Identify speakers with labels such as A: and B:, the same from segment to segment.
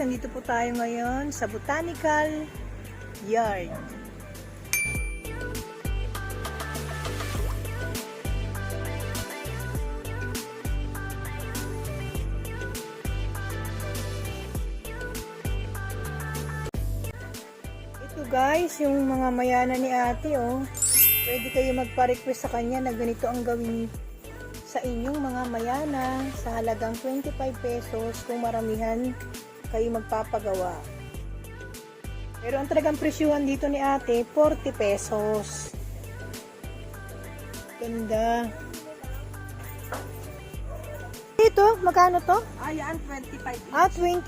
A: nandito po tayo ngayon sa Botanical Yard. Ito guys, yung mga mayana ni ate oh. Pwede kayo magpa-request sa kanya na ganito ang gawin sa inyong mga mayana sa halagang 25 pesos kung maramihan kayo magpapagawa. Pero ang talagang presyuhan dito ni ate, 40 pesos. Ganda. Ito, magkano to?
B: Ayan, 25.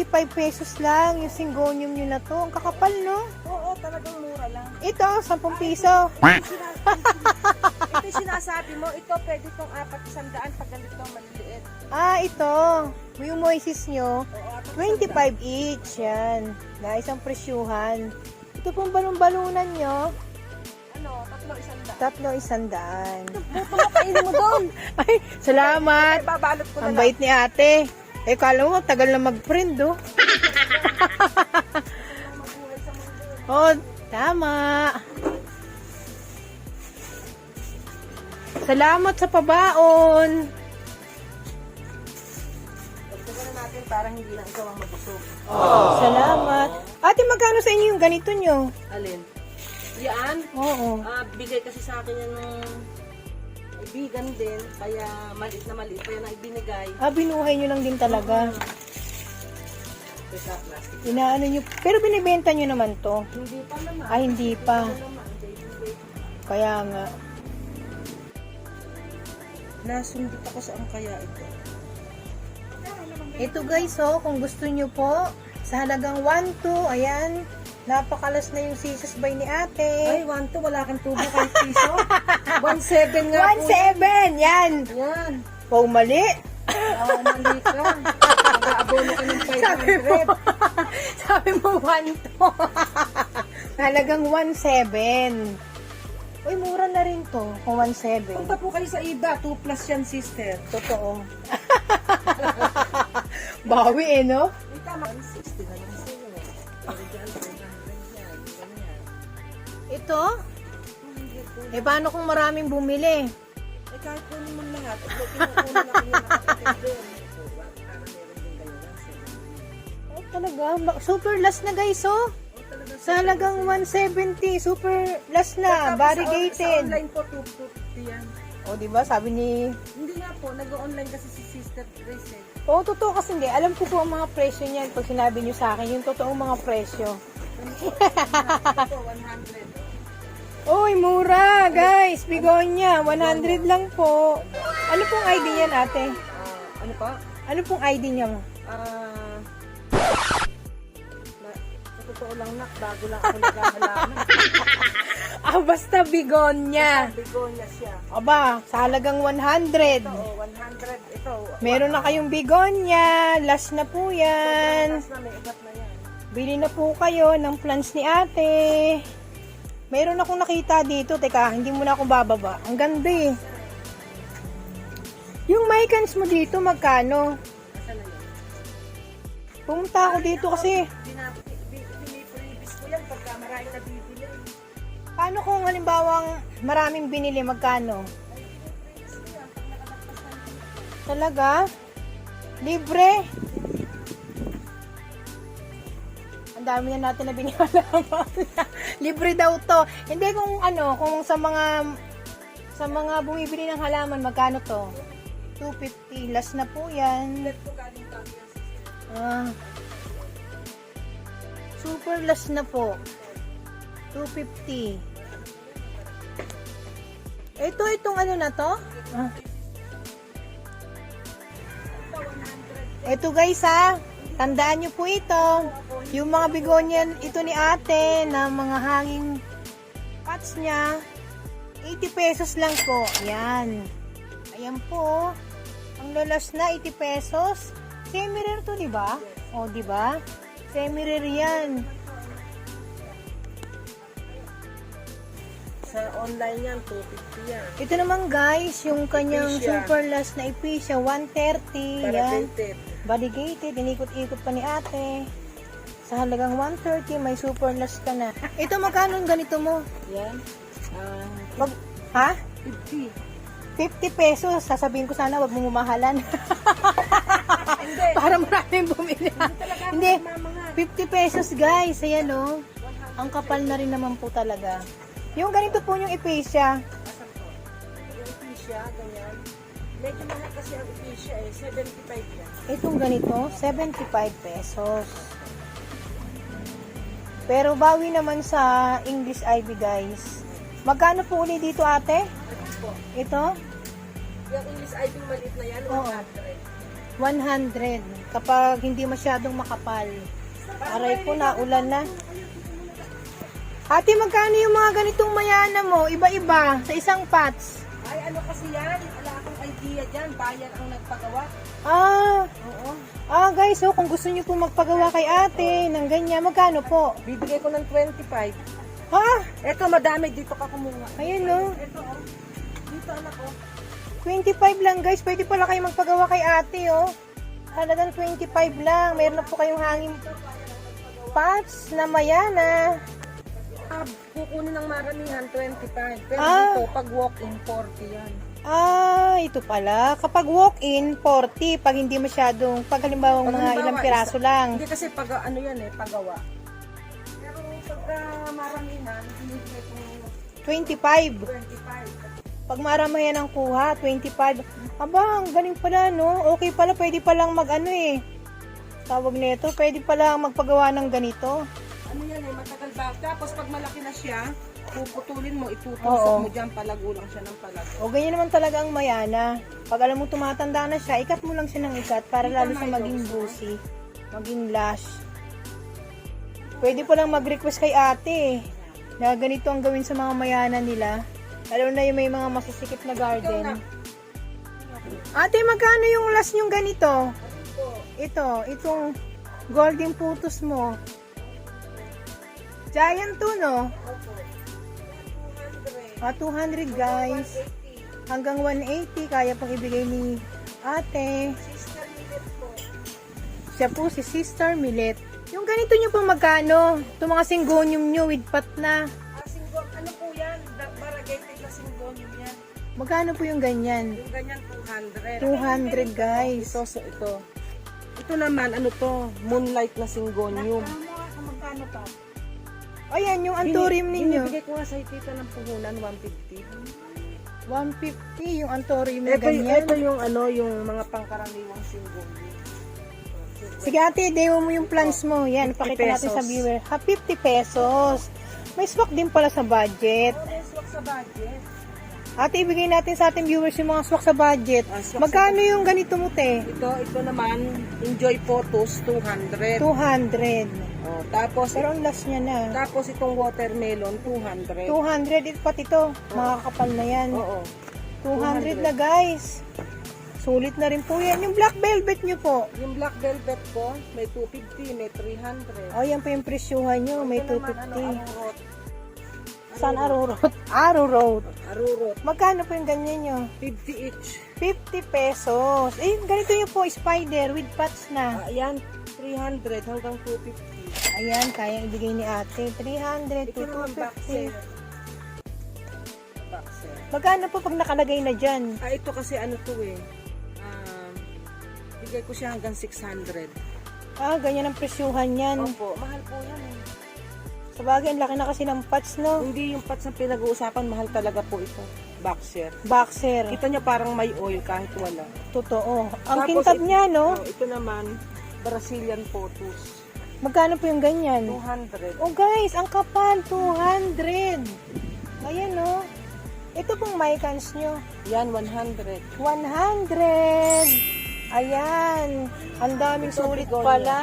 A: 25 pesos lang yung syngonium nyo na to. Ang kakapal, no?
B: Oo, talagang mura lang.
A: Ito, 10 piso.
B: Ito yung sinasabi mo, ito pwede itong 400 pag ganito maliliit.
A: Ito. Yung moises nyo, 25 each. Yan. Na isang presyuhan. Ito pong balon-balunan nyo,
B: Ano, 300.
A: 300.
B: Buto mo, kainin mo doon.
A: Ay, salamat.
B: Ay, babalot ko na
A: Ang
B: lang.
A: bait ni ate. Kala mo, tagal na mag-friend, oh. Oh, tama. Salamat sa pabaon.
B: Dagdagan na natin para hindi lang ikaw ang mabusog.
A: Salamat. Ate, magkano sa inyo yung ganito nyo?
B: Alin? Yan.
A: Oo.
B: Bigay kasi sa akin yan ng kaibigan din. Kaya maliit na maliit. Kaya na ibinigay.
A: Binuhay nyo lang din talaga.
B: Sa plastic.
A: Inaano nyo. Pero binibenta nyo naman to.
B: Hindi pa naman.
A: Hindi pa. Kaya nga.
B: Nasundot ako saan kaya ito.
A: Ito guys, oh, kung gusto nyo po, sa halagang 1-2, ayan, napakalas na yung sisos by ni ate.
B: Ay, 1 to, wala kang tubo kahit piso. 1.7 nga po.
A: 1-7, yan.
B: Yan.
A: Pau mali.
B: Mali ka. Mag-aabono ka ng 500.
A: Sabi mo 1-2. Halagang 1-7. Uy, mura na rin to, kung 1-7.
B: Punta po kayo sa iba. 2 plus yan, sister.
A: Totoo. Bawi eh, no?
B: Ay, tama. 160 na lang sa'yo. Original, 400 yan. Ganyan.
A: Ito? Paano kung maraming bumili?
B: Kahit po naman lahat. Kinukuha na kami nakapatid doon. Para meron din kayo lang.
A: Talaga, super last na guys, oh. Sa halagang 170, super last na, variegated.
B: Sa online po, 250 yan.
A: O, diba? Sabi ni...
B: Hindi nga po, nag-online kasi si Sister Grace eh.
A: Oo, totoo kasi hindi. Alam ko po ang mga presyo niyan pag sinabi niyo sa akin, yung totoong mga presyo.
B: Ito, 100.
A: Uy, mura, guys. Bigonya, 100 lang po. Ano pong ID niyan, ate?
B: Ano pa?
A: Ano pong ID niya mo?
B: Sa totoo lang nak, bago lang ako naghahalaman.
A: Basta bigonya.
B: Begonia siya.
A: Aba, sa halagang 100.
B: Ito, 100. Ito.
A: Meron na kayong bigonya. Last na po yan.
B: Last na, may ugat na yan.
A: Bili na po kayo ng plants ni ate. Meron akong nakita dito. Teka, hindi mo na ako bababa. Ang ganda eh. Yung mycans mo dito, magkano?
B: Saan na yun?
A: Pumunta ako dito kasi.
B: Piniprevis ko yan pagka marami na bibili.
A: Paano kung halimbawang maraming binili, magkano? Talaga? Libre? Ang dami na natin na binihalaman. Libre daw to. Hindi kung ano, kung sa mga bumibili ng halaman, magkano to? 250. Last na po yan.
B: Ito galing kami yan.
A: Super last na po. 250. Itong ano na to? Ito guys ha. Tandaan nyo po ito. Yung mga begonia ito ni ate na mga hanging pots niya. 80 pesos lang po. Yan. Ayan po. Ang lalas na 80 pesos. Semi-rare to, di ba? O, di ba? Semi-rare yan.
B: Sa online yan, 250 yan.
A: Ito naman guys, yung kanyang
B: Epicea.
A: super last na Epicea, 130. Yan.
B: Variegated.
A: Variegated. Inikot-ikot pa ni ate. Sa halagang 130, may super last ka na. Ito, magkano ang ganito mo?
B: Yan.
A: Ha?
B: 50.
A: 50 pesos. Sasabihin ko sana, wag mong umahalan.
B: Hindi.
A: Para maraming bumili. Hindi.
B: Mga
A: 50 pesos, guys. Ayan, oh. Ang kapal na rin naman po talaga. Yung ganito po yung ipesya.
B: asan po? Yung Epecia, ganyan. Medyo mahal kasi ang Epecia eh. 75 yan.
A: Itong ganito, 75 pesos. Pero bawi naman sa English Ivy, guys. Magkano po ulit dito, ate?
B: Ito po.
A: Ito?
B: Yung English Ivy maliit na yan,
A: Oo.
B: 100.
A: 100. Kapag hindi masyadong makapal. Aray ko na, ulan na. Ate, magkano yung mga ganitong mayana mo? Iba-iba, sa isang pots.
B: Ay, ano kasi yan? Wala akong idea dyan. Bayan ang nagpagawa.
A: Ah,
B: Oo.
A: guys, oh, kung gusto niyo po magpagawa kay ate ng ganyan, magkano po?
B: Bibigay ko ng 25.
A: Ha?
B: Eto, madami. Dito ka kumuha.
A: Ayun, no?
B: Eto, oh. Dito, anak, oh.
A: 25 lang, guys. Pwede pala kayo magpagawa kay ate, oh. Halagang 25 lang. Meron na po kayong hanging pots na mayana.
B: Kukunin ng maramihan, 25. Pero
A: Ah.
B: dito, pag walk-in, 40 yan.
A: Ito pala. Kapag walk-in, 40. Pag hindi masyadong, pag halimbawa
B: Pag
A: mga
B: halimbawa,
A: ilang piraso lang.
B: Hindi kasi pag ano yan eh, paggawa. Pero pagka maramihan, binibigay ko
A: 25.
B: 25.
A: Pag maramayan ang kuha, 25. Aba, ang galing pala, no? Okay pala, pwede palang mag-ano eh. Tawag nito, pwede pala magpagawa ng ganito.
B: Ano yan eh, matagal ba? Tapos pag malaki na siya, puputulin mo, itutusok
A: Oo.
B: mo dyan, palago lang siya ng palago.
A: O, ganyan naman talaga ang mayana. Pag alam mo tumatanda na siya, ikat mo lang siya ng ikat para lalo siya maging busi, maging lush. Pwede pa lang mag-request kay ate na ganito ang gawin sa mga mayana nila. Lalo na yung may mga masisikip na garden. Ate, magkano yung last yung ganito? Itong golden putos mo. Giant to, no? 200 guys. Hanggang 180 kaya pang ibigay ni ate.
B: Sister Millet po.
A: Siya po si Sister Millet. Yung ganito nyo po magkano? Itong mga syngonium nyo with pot na.
B: Ano po yan? Variegated na syngonium yan.
A: Magkano po yung ganyan?
B: Yung ganyan, 200.
A: 200 guys.
B: Ito. Ito naman, ano to? Moonlight na syngonium.
A: Magkano pa? Ayan, yung anthurium ninyo.
B: Binibigay ko nga sa tita ng puhunan, 150.
A: 150 yung anthurium na ganyan.
B: Ito yung ano, yung mga pangkaraniwang syngonium.
A: Sige ate, demo mo yung plants mo. Yan,
B: 50
A: pakita natin sa
B: pesos.
A: viewer. 50 pesos. May swak din pala sa budget.
B: Swak sa budget.
A: Ate, ibigay natin sa ating viewers yung mga swak sa budget.
B: Swak
A: Magkano yung ganito mo, te?
B: Ito naman, Enjoy Photos, 200.
A: 200.
B: Oh, tapos,
A: Pero ang last niya na.
B: tapos itong watermelon, 200.
A: 200 pati to. Makakapal na yan.
B: Oo.
A: 200 na guys. Sulit na rin po yan. Yung black velvet nyo po.
B: Yung black velvet ko, may 250, may 300.
A: O, yan po yung presyuhan nyo. May
B: Ito naman,
A: 250.
B: arurot.
A: Saan arurot? Arurot.
B: Arurot.
A: Magkano po yung ganyan nyo?
B: 50 each.
A: 50 pesos. Eh, ganito nyo po, spider with pots na.
B: Ayan, 300 hanggang 250.
A: Ayan, kayang ibigay ni ate. 300
B: Ito
A: to
B: naman
A: 250.
B: boxer. Boxer.
A: Magkano po pag nakalagay na dyan?
B: Ito kasi ano to eh. Bigay ko siya hanggang 600.
A: Ganyan ang presyuhan yan.
B: Opo, mahal po yan eh.
A: Sa bagay, ang laki na kasi ng pots, no?
B: Hindi yung pots na pinag-uusapan, mahal talaga po ito. Boxer.
A: Boxer.
B: Kita niya parang may oil kahit wala.
A: Totoo. Ang
B: Tapos
A: kintab niya, no?
B: Ito naman, Brazilian photos.
A: Magkano po yung ganyan?
B: 200.
A: Oh guys, ang kapal, 200. Ayan, no? Ito pong mycans nyo.
B: Yan, 100.
A: 100. Ayan. Ang daming
B: Ito,
A: sulit
B: begonia.
A: pala.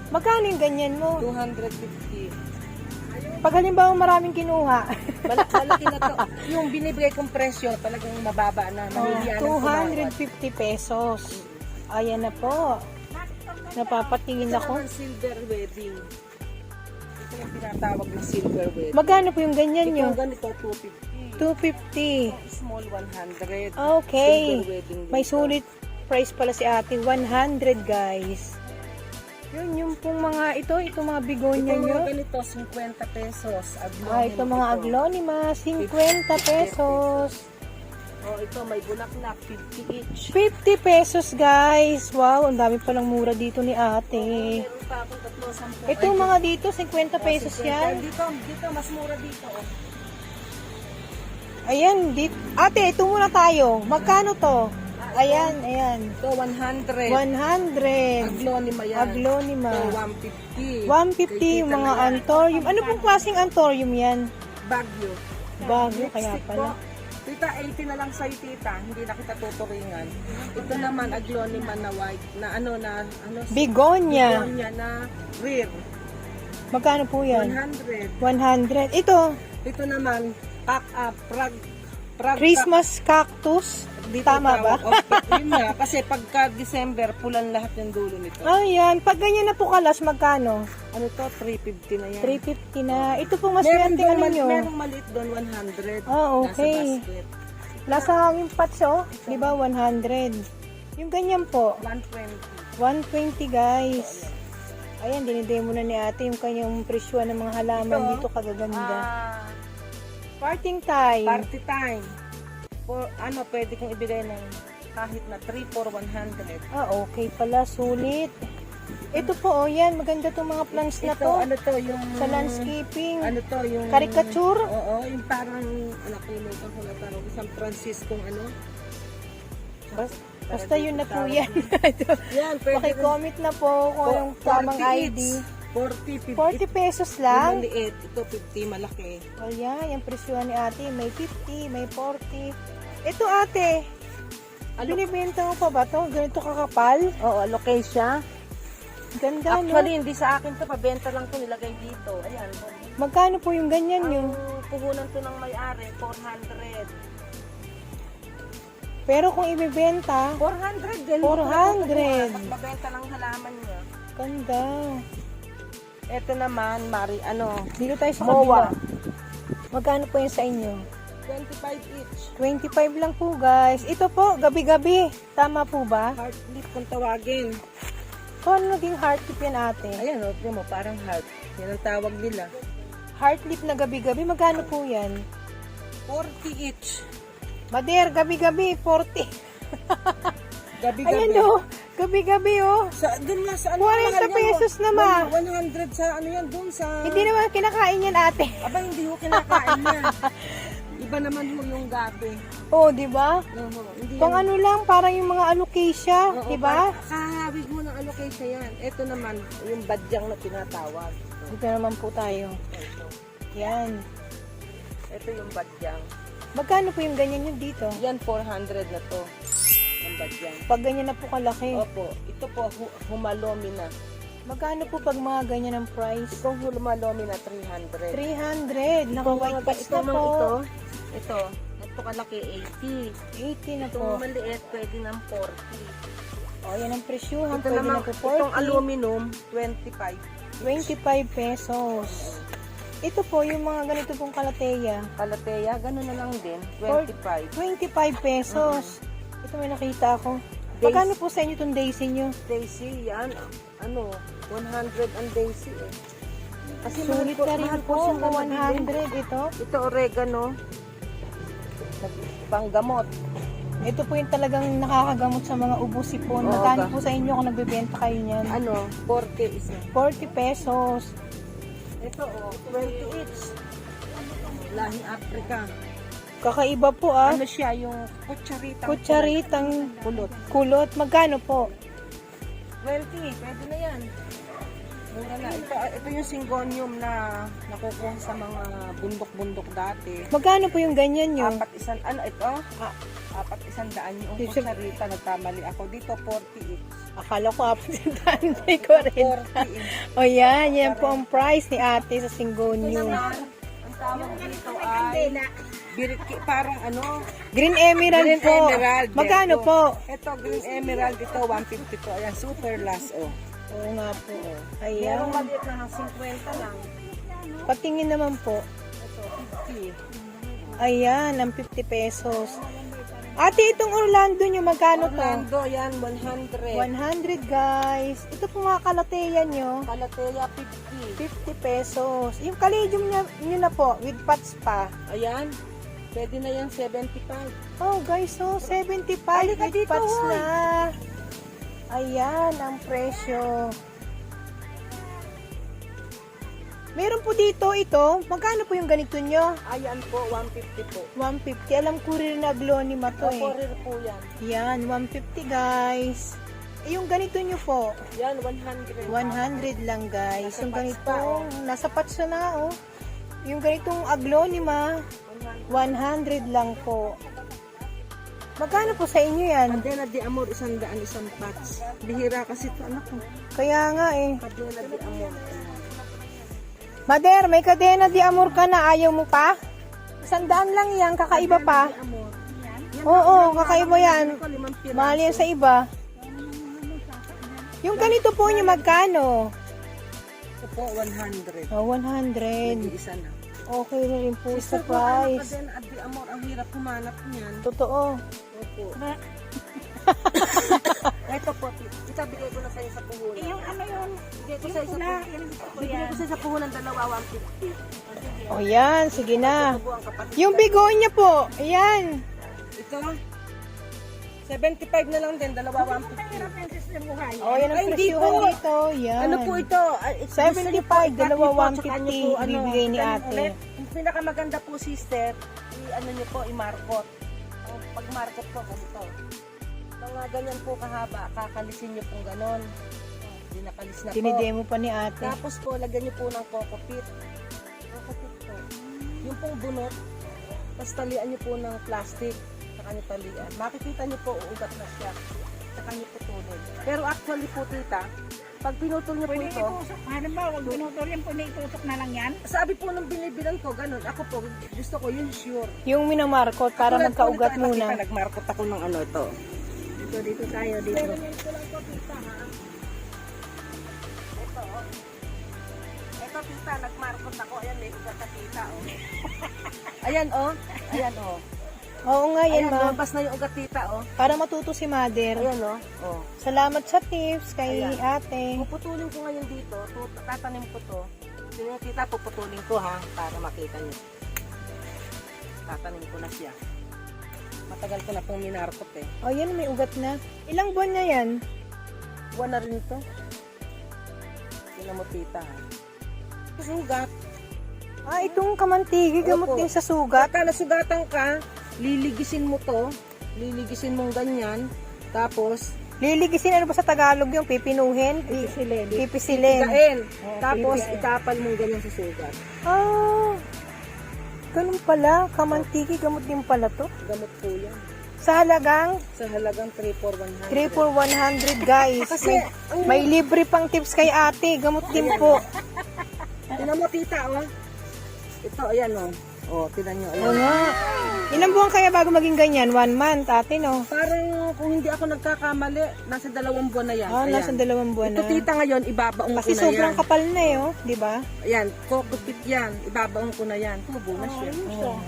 A: Magkano yung ganyan mo?
B: 250.
A: Pag halimbawa maraming kinuha.
B: Malaki na to. Yung binibigay kong presyo, talagang mababa na. Mahihiyan ng
A: 250 pesos. Ayan na po. Napapatingin
B: Ito
A: ako.
B: naman silver wedding. Ito yung tinatawag na silver wedding.
A: Magkano po yung ganyan nyo?
B: Ito ganito, 250.
A: 250.
B: Small 100.
A: Okay.
B: Silver wedding
A: May
B: dito.
A: sulit price pala si ate. 100 guys. Yun, yung pong mga itong mga begonia
B: Ito
A: nyo.
B: mga ganito, 50 pesos.
A: Ito mga aglonema, 50 pesos.
B: Oh, ito may bulaklak, 50 each.
A: 50 pesos guys. Wow, ang dami palang mura dito ni ate.
B: Meron pa akong 3, 10.
A: Itong mga dito, 50 pesos yan.
B: Dito, mas mura dito. Oh.
A: Ayan, ate, ito muna tayo. Magkano to? Ayan.
B: Ito, 100.
A: 100.
B: Aglonema yan.
A: Aglonema.
B: Ito, 150.
A: 150 yung mga anthurium. Ano pong klaseng anthurium yan?
B: Bagyo.
A: Bagyo, kaya
B: Lipstick
A: pala.
B: po. Tita, 80 na lang sa'yo, tita. Hindi na kita tuturingan. Ito naman, aglonema na white. Na ano.
A: Begonia.
B: Begonia na rare.
A: Magkano po yan?
B: 100.
A: 100. Ito,
B: Ito naman, prag
A: Christmas cactus.
B: dito
A: Tama ba?
B: tawag. Okay, yun nga. Kasi pagka December, pulan lahat yung dulo nito.
A: Ayan, pag ganyan na po kalas, magkano?
B: Ano to? 350 na yan.
A: 350 na. Ito pong mas
B: Meron
A: swerte ano
B: doon,
A: nyo.
B: merong maliit doon, 100.
A: Ah, okay.
B: Nasa basket.
A: Nasa hanging pots, oh. Di ba? 100. Yung ganyan po,
B: 120.
A: 120 guys. Ayan, dinidemo na ni ate yung kanyang presyo ng mga halaman
B: Ito,
A: dito kagaganda.
B: Ah,
A: Parting time.
B: party time. For, pwede kong ibigay ng kahit na 3 for 100.
A: Okay pala, sulit. Ito po, oh, yan. Maganda tong mga plants na to.
B: Ito, yung...
A: Sa landscaping.
B: Ano to, yung...
A: Caricature.
B: Oo, yung parang, kalimutan ko na parang isang Franciscong
A: Basta yun na po yan.
B: Yan, pwede rin.
A: Pakicomment na po kung anong tamang
B: 40
A: ID.
B: each. 40, 50.
A: 40 pesos
B: Yung
A: lang.
B: maliit, ito 50, malaki.
A: O yan, yung presyo ni ate. May 50, may 40. Ito ate, binibenta mo pa ba to? Ganito kakapal?
B: Oo, alocasia.
A: Ganda, no?
B: Actually, hindi sa akin to, pabenta lang to, nilagay dito. Ayan.
A: Magkano po yung ganyan nyo?
B: Ang puhunan to ng may-ari, 400.
A: Pero kung ibibenta,
B: 400 din.
A: 400.
B: Mabenta lang halaman niya.
A: ganda.
B: Ito naman,
A: Dito tayo sa
B: Moa.
A: kabila. Magkano po yung sa inyo?
B: 25 each.
A: 25 lang po guys. Ito po, gabi-gabi. Tama po ba?
B: Heart leaf kung tawagin.
A: So, ano naging heart leaf yan ate?
B: Ayan, tignan mo, parang heart. Yan ang tawag nila.
A: Heart leaf na gabi-gabi, magkano po yan?
B: 40 each.
A: Mader, gabi-gabi, 40.
B: Gabi-gabi.
A: Ayan o, gabi-gabi o.
B: Dun nga sa
A: 40
B: mahal yan,
A: pesos naman.
B: 100 sa yan, dun sa...
A: Hindi naman kinakain yan ate.
B: Aba, hindi ko kinakain yan. Iba naman ho yung gabi.
A: Oo, di ba?
B: Hindi
A: Pang ano lang, parang yung mga alocasia,
B: Oo,
A: di ba?
B: Kahawig mo ng alocasia yan. Ito naman, yung badyang na tinatawag.
A: Dito naman po tayo.
B: Ito.
A: Yan.
B: Ito yung badyang.
A: Magkano po yung ganyan yun dito?
B: Yan, 400 na to. Ang badyang.
A: Pag ganyan na po kalaki.
B: Opo, ito po, humalomi na.
A: Magkano po pag mga ganyan ang price?
B: Itong humalomi na 300.
A: 300. Naka-white patch na po.
B: Ito kalaki 80.
A: 80 na
B: Itong
A: po.
B: maliit, pwede ng 40.
A: O, yan ang presyuhan.
B: Ito
A: Pwede
B: naman,
A: na po
B: itong
A: 40.
B: aluminum, 25.
A: 25 pesos. Ito po, yung mga ganito pong kalateya.
B: Kalateya, ganun na lang din, 25.
A: 25 pesos. Ito may nakita ako. Magkano po sa inyo itong daisy nyo?
B: Daisy, yan, 100 ang daisy eh. Kasi
A: Sulit na rin
B: mahal
A: po,
B: siyang
A: kung
B: nabili.
A: 100 ito.
B: Ito oregano, panggamot.
A: Ito po yung talagang nakakagamot sa mga ubo sipon.
B: Oo,
A: Magkano
B: ba?
A: po sa inyo kung nagbebenta kayo niyan?
B: 40 isa.
A: 40 pesos.
B: Ito 20 each. Lahing Africa.
A: Kakaiba po ah.
B: Ano siya, yung
A: Kutsaritang
B: kulot.
A: kulot. Magkano po?
B: 20, pwede na yan. Mura na. Ito yung syngonium na nakukuha sa mga bundok-bundok dati.
A: Magkano po yung ganyan nyo?
B: Apat isang daan yung
A: Yung
B: kutsarita, nagkamali ako. Dito, 40 each.
A: Akala ko apat yung daan. May 40.
B: 40 each.
A: O yan, yan po ang price ni ate sa Singonyo.
B: Ang tawag dito ay parang
A: Green Emerald
B: Green
A: po.
B: Emerald.
A: Magkano
B: Yes,
A: po?
B: Ito, Green Emerald, ito 150 to. Ayan, super last,
A: Oo nga po.
B: Merong
A: Ayan.
B: maliit na ng 50 lang.
A: Patingin naman po.
B: Ito, 50.
A: Ayan, ang 50 pesos. Ate, itong Orlando nyo, magkano to?
B: Orlando, yan, 100.
A: 100 guys. Ito po mga kalateya nyo,
B: Calathea, 50.
A: 50 pesos. Yung Caladium nyo na po, with pots pa.
B: Ayan, pwede na yan, 75.
A: Oh guys, so 75
B: Halika
A: with
B: dito,
A: pots
B: hoy.
A: na. Ayan ang presyo. Meron po dito ito. Magkano po yung ganito nyo?
B: Ayan po, 150 po.
A: 150. Alam ko rin na aglonema to eh.
B: Forer po yan.
A: Yan, 150 guys. Eh, yung ganito nyo po,
B: Yan, 100.
A: 100 lang guys.
B: Nasa
A: Yung
B: pots
A: ganito,
B: pa, oh.
A: nasa pots na nga oh. Yung ganitong aglonema, 100 lang po. Magkano po sa inyo yan?
B: Cadena de Amor, 100, isang patch. Bihira kasi ito, anak ko.
A: Kaya nga eh.
B: Cadena de Amor.
A: Mader, may kadena di amor ka na, ayaw mo pa? 100 lang yan, kakaiba pa.
B: De Amor.
A: Oo, kakaiba yan.
B: Limang piraso.
A: Mahal yan sa iba. Yung ganito po niyo magkano?
B: Ito po, 100.
A: Oh, 100.
B: Nag-iisa na.
A: Okay na rin po sa
B: Sister po, ano,
A: price.
B: Cadena de Amor, ang hirap humanap niyan.
A: Totoo.
B: Opo. Ito po, ito bigay ko na sa'yo sa puhunan. Yung ano yun? Bigay ko sa'yo sa puhunan. Bigay ko sa'yo sa puhunan, dalawa, 150.
A: O yan, sige na.
B: Ito po ang kapatid.
A: Yung bigonya po, ayan.
B: Ito, 75 na lang din, dalawa, 150.
A: O yan ang
B: Ay, hindi
A: presyuhan
B: po.
A: dito. Yan.
B: Ano po ito?
A: 75, dalawa, 150, ibibigay ni ate.
B: Yung pinakamaganda po, sister, ano nyo po, i-markot. Pag markot po, ganito. Mga ganyan po kahaba, kakalisin nyo pong ganon. Dinakalis na po.
A: Dinidemo pa ni ate.
B: Tapos po, lagyan nyo po ng coco pit. Coco pit po. Yung pong bunot, tapos talian nyo po ng plastic. Saka nyo talian. Makikita nyo po, uugat na siya. Saka nyo putulin. Pero actually po, tita, pag pinutol nyo po ito,
C: Ano ba, huwag pinutol yan po, itusok na lang yan.
B: sabi po nung binibilan ko, ganun. Ako po, gusto ko yun sure.
A: Yung minamarkot para
B: Tulad po
A: magkaugat
B: nito,
A: muna.
B: nakita, nagmarkot ako ng ano ito.
C: Dito tayo, dito.
B: Ito, tita, nagmarkot ako. Ayan, may ugat na tita, oh. Ayan, oh. Ayan, oh.
A: Oo nga yan,
B: Ayan,
A: ma.
B: lumabas na yung ugat tita, oh.
A: Para matuto si mother.
B: Ayan, oh. Oh.
A: Salamat sa tips kay
B: Ayan.
A: ate.
B: Puputulin ko ngayon dito. Tatanim ko to. Sino tita, puputulin ko, ha, para makita niyo. Tatanim ko na siya. Matagal ko na pong minarkot, eh.
A: O yan, may ugat na. Ilang buwan na yan?
B: Buwan na rin ito. Tingnan mo, tita, ha. Sugat.
A: Ah, itong kamantigi, gamot
B: Opo.
A: din sa sugat.
B: Pagka nasugatan ka, liligisin mo to. Liligisin mong ganyan. Tapos,
A: Liligisin, ano ba sa Tagalog yung pipinuhin? Pipisilin.
B: igain. Tapos, itapal mong ganyan sa sugat.
A: Ah, ganun pala. Kamantigi, gamot din pala to.
B: Gamot po yan.
A: Sa halagang
B: Sa halagang 3 for 100.
A: 3 for 100 guys.
B: Kasi,
A: May libre pang tips kay ate. Gamot din po.
B: tinan mo, tita, oh. Ito, ayan, oh. Oh, tinan nyo,
A: Oo
B: ayan.
A: nga. Ilang buwan kaya bago maging ganyan? 1 month, ate, no?
B: Parang kung hindi ako nagkakamali, nasa 2 buwan na yan.
A: Ah,
B: Ayan.
A: nasa 2 buwan
B: Ito,
A: na.
B: tita, ngayon, ibabaong
A: Kasi
B: ko na
A: sobrang
B: yan.
A: kapal na eh, oh. Di ba?
B: Ayan, kokopit yan. Ibabaong ko na yan. Tubo na siya.
A: Oh.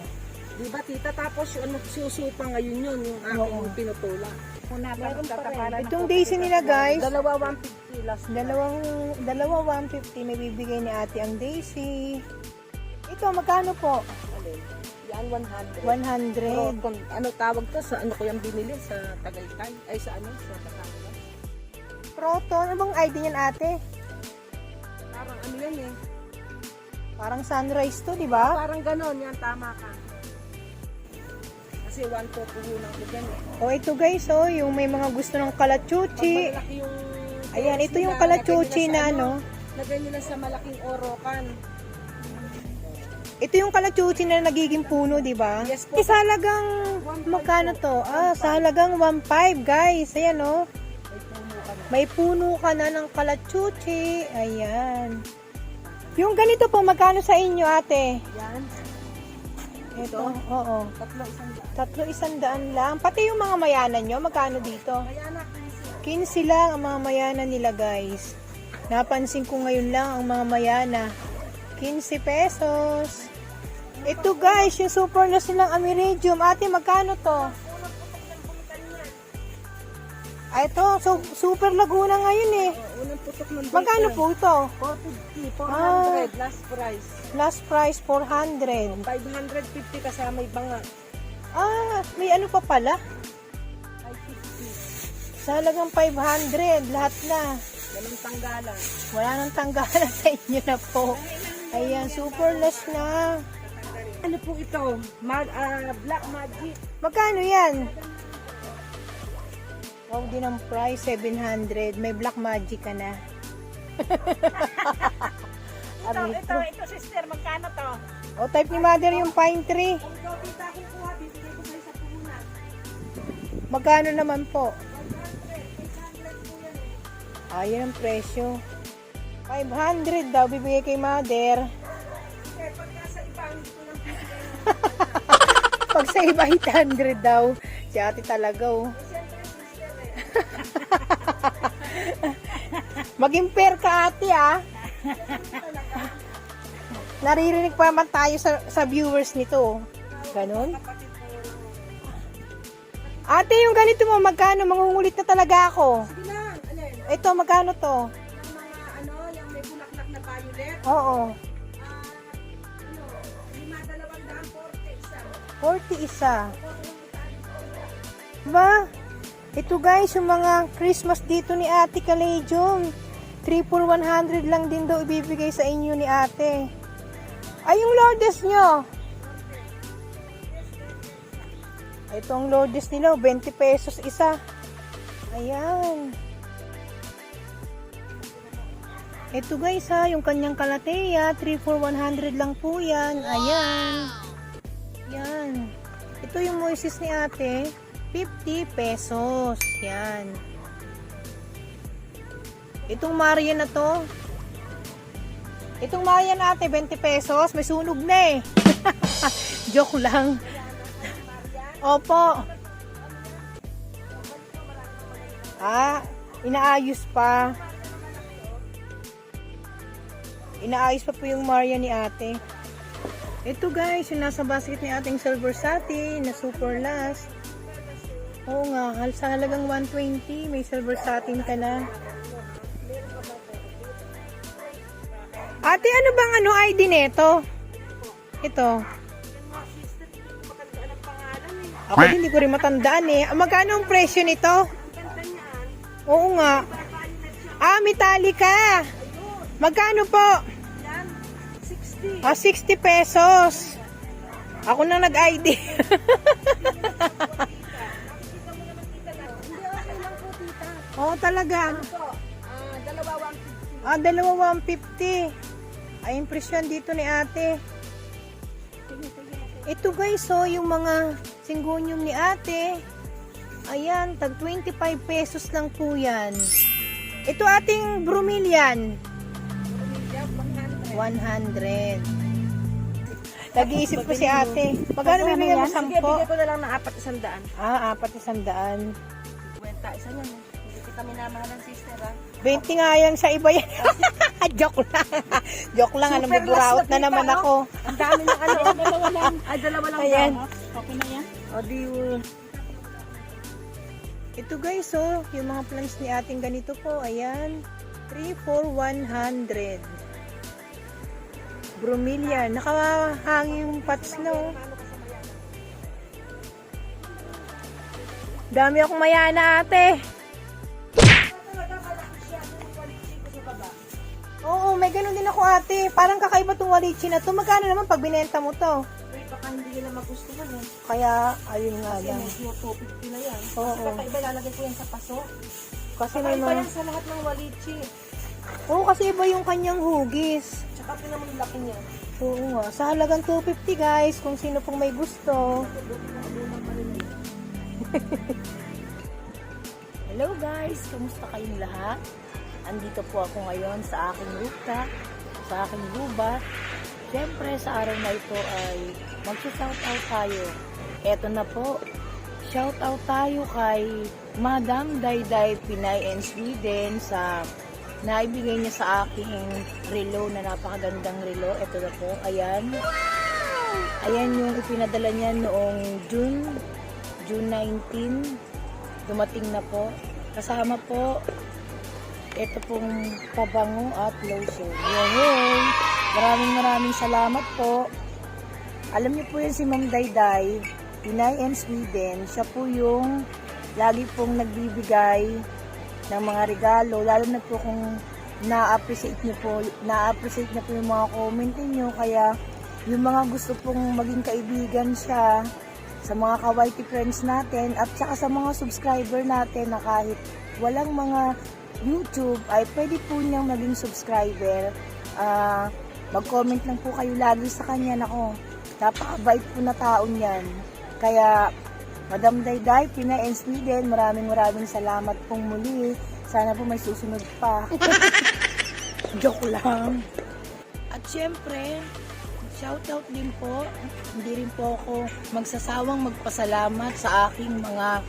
B: Diba, tita? Tapos, yung susupa ngayon yun, yung aking pinutula.
C: Una pa, tatapalan
A: Itong daisy nila, guys.
B: Dalawa 150 last.
A: Dalawa 150 may bibigay ni ate ang daisy. Ito, magkano po?
B: Alin? Yan, 100.
A: 100.
B: Kung ano tawag to, sa ano ko yung binili? Sa Tagaytay? Ay, sa ano? Sa Batangas?
A: Proton. Ano bang ID niyan, ate?
B: Parang ano yan eh.
A: Parang sunrise to, di ba?
B: Parang ganon, yan, tama ka. Kasi 1 po puhunan ko dyan eh.
A: O, ito guys, oh, yung may mga gusto ng kalachuchi.
B: Pag malaki yung...
A: Ayan, ito yung
B: nila,
A: kalachuchi
B: lagay nila
A: na,
B: sa
A: ano.
B: Lagay nila sa malaking orokan.
A: Ito yung kalachuchi na nagiging puno, di ba?
B: Yes po.
A: Sa halagang, magkano to? Ah, sa halagang 1.5, guys. Ayan, oh.
B: May puno ka na.
A: May puno ka na ng kalachuchi. Ayan. Yung ganito po, magkano sa inyo, ate?
B: Yan.
A: Ito, oo.
B: 3 100.
A: 3,100 lang. Pati yung mga mayanan nyo, magkano dito?
B: Kaya na,
A: 15 lang ang mga mayana nila, guys. Napansin ko ngayon lang ang mga mayana. 15 pesos. Ito, guys, yung super na silang Ameridium. Ate, magkano to? Ay, ito, so, super Laguna ngayon eh.
B: Unang putok ng date
A: Magkano
B: yan.
A: po ito?
B: 450, 400, last price.
A: Last price, 400.
B: 550 kasama yung banga.
A: Ah, may ano pa pala?
B: 550.
A: Sa halagang 500, lahat na.
B: Ganun tanggalan.
A: Wala nang tanggalan sa inyo na po. Ayan, super less na.
B: Ano po ito? Black Magic.
A: Magkano yan? Wow, din ang price, 700. May black magic ka na.
C: Ito, sister, magkano to?
A: O, type ni mother yung pine tree.
B: Kung ikaw kita ko kuha, bibigay ko sa'yo sa puhunan.
A: Magkano naman po?
B: 500 po yan eh.
A: Ayan ang presyo. 500 daw bibigay kay mother.
B: Okay, pag nasa iba, hindi ko lang bibigay.
A: Pag sa iba, 800 daw. Si ate talaga, oh. Maging fair ka, ate, ah. Naririnig pa naman tayo sa viewers nito, oh. Ganon. Ate, yung ganito mo, magkano? Mangungulit na talaga ako.
B: Sige lang, alin?
A: Ito, magkano to?
B: Yung mga ano, yung may bulaklak na violet.
A: Oo.
B: 5, 240 isa.
A: 40 isa. Ba? Ito guys, yung mga Christmas dito ni Ate Kalejong. 3 for 100 lang din daw ibibigay sa inyo ni Ate. Ay, yung Lourdes nyo. Ito ang Lourdes nila, 20 pesos isa. Ayan. Ito guys ha, yung kanyang kalateya, 3 for 100 lang po yan. Ayan. Yan. Ito yung Moises ni Ate, 50 pesos. Yan. Itong Maria na to. Itong Maria na ate, 20 pesos. May sunog na eh. Joke lang. Opo. Ah, inaayos pa. Inaayos pa po yung Maria ni ate. Ito guys, yung nasa basket ni ating silver satin na super last. Oo nga, sa halagang 120, may silver satin ka na. Ate, ano bang ID neto? Ito. Ako din, hindi ko rin matandaan eh. Magkano ang presyo nito? Oo nga. Ah, Metallica. Magkano po?
B: 60.
A: Ah, 60 pesos. Ako na nag-ID.
B: Hindi, okay lang po, tita.
A: Oo, talaga.
B: Ito,
A: Dalawa 150. Ay, impresyon dito ni ate. Ito guys, so yung mga singgonyum ni ate. Ayan, tag 25 pesos lang po yan. Ito ating bromelian. 100. Nag-iisip ko si ate. Magkano bibigyan mo? 10?
B: Sige, bigay ko na lang ng 400.
A: Ah, 400.
B: Kwenta, isa niyan. Hindi kita minamahalan, sister, ha?
A: 20 nga yan sa iba yan. Joke lang. Joke lang. Alam mo,
B: Super
A: buraot
B: last
A: na
B: na
A: naman
B: kita,
A: ako.
B: Ang dami ng ano. Dalawa lang. Ay, dalawa lang.
A: Ayan.
B: daw, ha?
C: Okay na yan?
B: O, di,
A: Ito guys, oh, yung mga plants ni ating ganito po, ayan. 3 for 100. Bromelian. Nakahanging pots na, oh. Dami akong mayana, ate. Oo, may ganun din ako, ate. Parang kakaiba tong walichi na to. Magkano naman pag binenta mo to?
B: wait, baka hindi nila magustuhan, eh.
A: Kaya, ayun nga
B: Kasi
A: lang.
B: medyo 250 na yan.
A: Oo.
B: Kasi kakaiba, lalagay ko yan sa paso.
A: Kasi may
B: Kakaiba
A: mga...
B: yan sa lahat ng walichi.
A: Oo, kasi iba yung kanyang hugis.
B: Tsaka naman yung laki niya.
A: Oo nga. Sa halagang 250 guys, kung sino pong may gusto. Hello guys, kamusta kayong lahat? Andito po ako ngayon sa aking rooftop, sa aking gubat. Siyempre sa araw na ito ay mag-shoutout tayo. Eto na po, shoutout tayo kay Madam Dayday Pinay and Sweden sa naibigay niya sa aking relo na napakagandang relo. Ito na po, ayan. Ayan yung ipinadala niya noong June 19. Dumating na po. Kasama po, ito pong pabango at lotion. Yay! Maraming salamat po. Alam niyo po yun si Ma'am Dayday, Pinay and Sweden. Siya po yung lagi pong nagbibigay ng mga regalo. Lalo na po kung na-appreciate niyo po yung mga comment niyo. Kaya yung mga gusto pong maging kaibigan siya sa mga kawaiti friends natin at saka sa mga subscriber natin na kahit walang mga YouTube ay pwede po niyang maging subscriber. Mag-comment lang po kayo lagi sa kanya. Nako, napakabait po na tao niyan. Kaya Madam Dayday, Pinay and Sweden, maraming salamat pong muli. Sana po may susunod pa. Joke lang. At syempre, shoutout din po. Hindi rin po ako magsasawang magpasalamat sa aking mga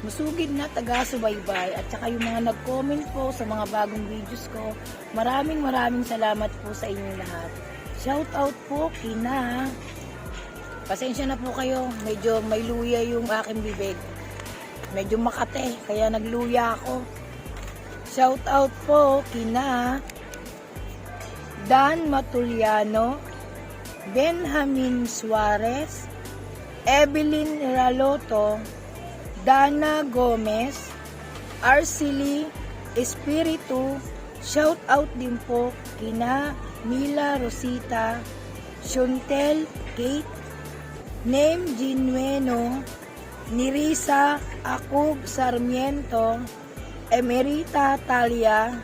A: masugid na taga-subaybay at saka yung mga nag-comment po sa mga bagong videos ko. Maraming salamat po sa inyong lahat. Shoutout po kina. Pasensya na po kayo, medyo may luya yung aking bibig. Medyo makate, kaya nagluya ako. Shoutout po kina Dan Matuliano, Benjamin Suarez, Evelyn Raloto, Dana Gomez, Arcely Espiritu. Shoutout din po kina Mila Rosita, Shuntel Kate, Name Ginueno, Nirisa Akub Sarmiento, Emerita Talia,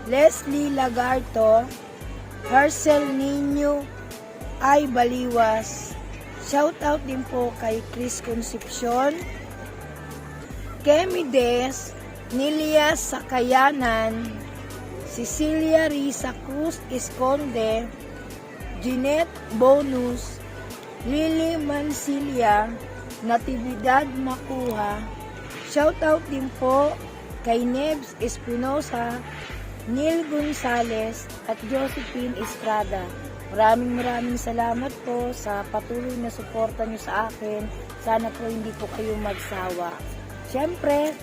A: Leslie Lagarto, Hercel Nino Ay Baliwas. Shoutout din po kay Chris Concepcion, Kemi Des, Nilia Sakayanan, Cecilia Risa Cruz Esconde, Jeanette Bonus, Lily Mancilia, Natividad Makuha. Shoutout din po kay Nebs Espinosa, Neil Gonzales at Josephine Estrada. Maraming salamat po sa patuloy na suporta nyo sa akin. Sana po hindi po kayo magsawa. Siyempre,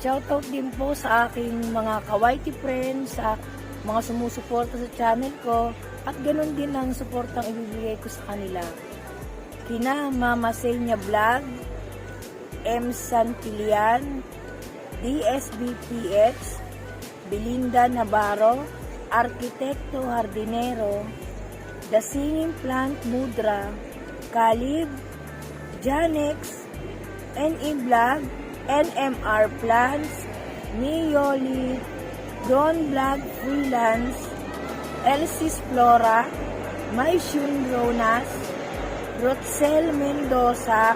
A: shoutout din po sa aking mga kawaiti friends, sa mga sumusuporta sa channel ko, at ganun din ang suportang ibibigay ko sa kanila. Kina Mama Senya Vlog, M. Santillan, DSBPX, Belinda Navarro, Arkitekto Hardinero, The Singing Plant Mudra, Kalib, Janex, NE Vlog, NMR Plants, Miyoli, Don Vlog Freelance, Elsis Flora, Maishun Ronas, Rotzel Mendoza,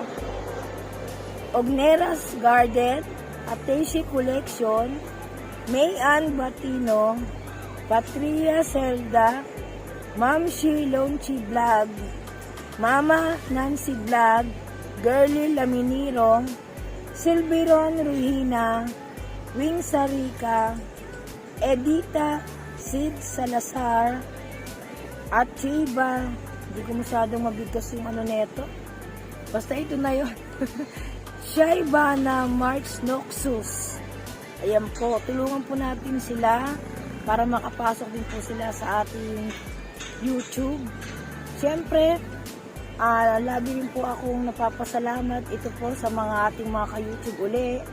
A: Ogneras Garden, Ateshi Collection, Mayan Batino, Patria Zelda, Ma'am Shilonchi Vlog, Mama Nancy Vlog, Girly Laminiro, Silveron Ruhina, Wing Sarika, Edita Sid Salazar, at Chiba. Hindi ko masyadong mabigkas yung ano neto. Basta ito na yun. Shaibana March Noxus. Ayan po, tulungan po natin sila para makapasok din po sila sa ating YouTube. Siyempre, lagi rin po akong napapasalamat ito po sa mga ating mga ka-YouTube uli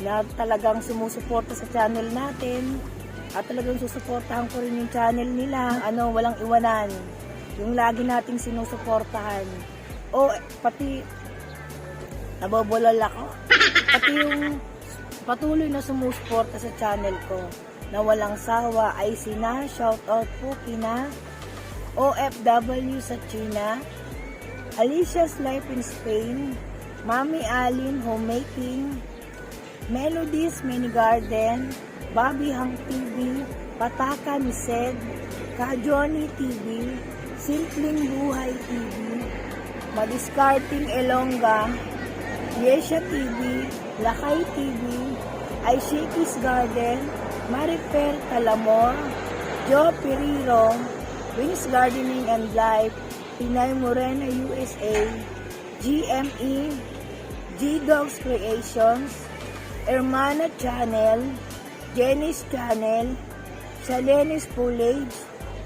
A: na talagang sumusuporta sa channel natin at talagang susuportahan ko rin yung channel nila. Walang iwanan. Yung lagi nating sinusuportahan. O, pati nabobolol ako. Pati yung patuloy na sumusuporta sa channel ko na walang sawa ay sina, shoutout po kina OFW sa China, Alicia's Life in Spain, Mami Alin Homemaking, Melodies Mini Garden, Bobby Hang TV, Pataka ni Sed, Ka-Johnny TV, Simpleng Buhay TV, Madiskarting Elonga, Yesha TV, Lakay TV, Aishiki's Garden, Marifer Talamor, Joe Periro, Wings Gardening and Life, Pinay Morena USA, GME, G-Dogs Creations, Hermana Channel, Jenny's Channel, Shalenis Pullage,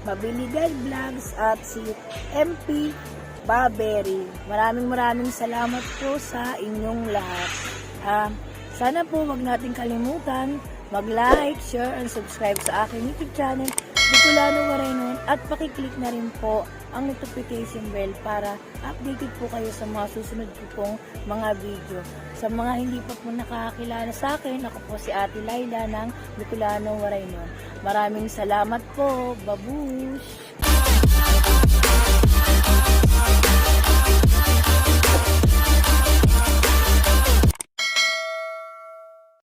A: Mabilidad Vlogs at si MP Babery. Maraming salamat po sa inyong lahat. Sana po wag natin kalimutan mag-like, share, and subscribe sa aking YouTube channel, Bicolano Waraynon, at pakiclick na rin po ang notification bell para updated po kayo sa mga susunod ko pong mga video. Sa mga hindi pa po nakakakilala sa akin, ako po si Ate Laila ng Bicolano Waraynon. Maraming salamat po. Babush!